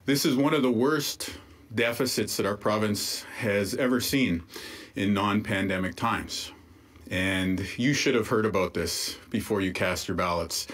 This is one of the worst deficits that our province has ever seen in non-pandemic times. And you should have heard about this before you cast your ballots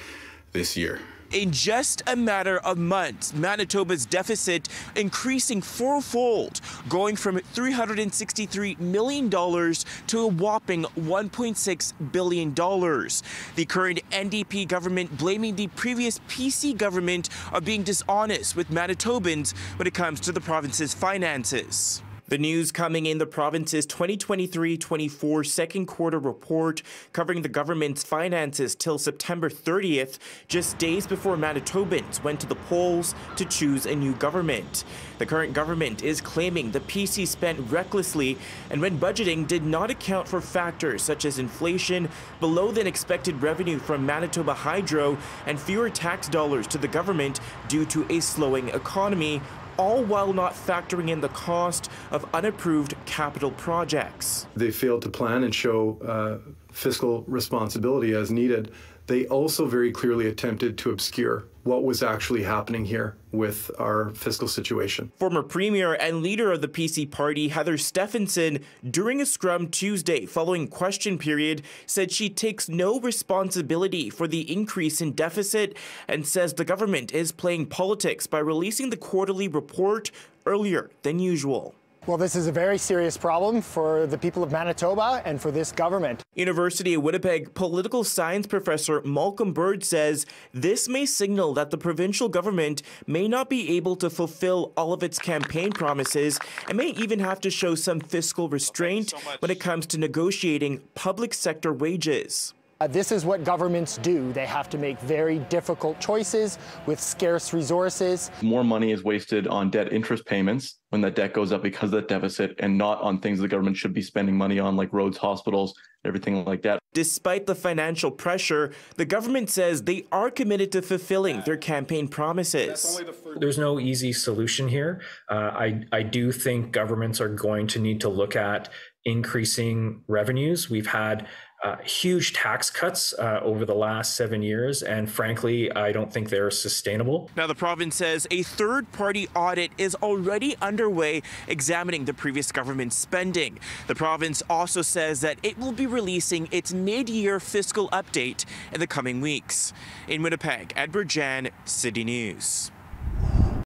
this year. In just a matter of months, Manitoba's deficit increasing fourfold, going from $363 million to a whopping $1.6 billion. The current NDP government blaming the previous PC government of being dishonest with Manitobans when it comes to the province's finances. The news coming in the province's 2023-24 second quarter report covering the government's finances till September 30th, just days before Manitobans went to the polls to choose a new government. The current government is claiming the PC spent recklessly and when budgeting did not account for factors such as inflation, below than expected revenue from Manitoba Hydro, and fewer tax dollars to the government due to a slowing economy, all while not factoring in the cost of unapproved capital projects. They failed to plan and show fiscal responsibility as needed. They also very clearly attempted to obscure what was actually happening here with our fiscal situation. Former Premier and leader of the PC party, Heather Stephenson, during a scrum Tuesday following question period, said she takes no responsibility for the increase in deficit and says the government is playing politics by releasing the quarterly report earlier than usual. Well, this is a very serious problem for the people of Manitoba and for this government. University of Winnipeg political science professor Malcolm Bird says this may signal that the provincial government may not be able to fulfill all of its campaign promises and may even have to show some fiscal restraint when it comes to negotiating public sector wages. This is what governments do. They have to make very difficult choices with scarce resources. More money is wasted on debt interest payments when that debt goes up because of that deficit and not on things the government should be spending money on like roads, hospitals, everything like that. Despite the financial pressure, the government says they are committed to fulfilling their campaign promises. There's no easy solution here. I do think governments are going to need to look at increasing revenues. We've had huge tax cuts over the last 7 years, and frankly, I don't think they're sustainable. Now, the province says a third-party audit is already underway examining the previous government's spending. The province also says that it will be releasing its mid-year fiscal update in the coming weeks. In Winnipeg, Djan, City News.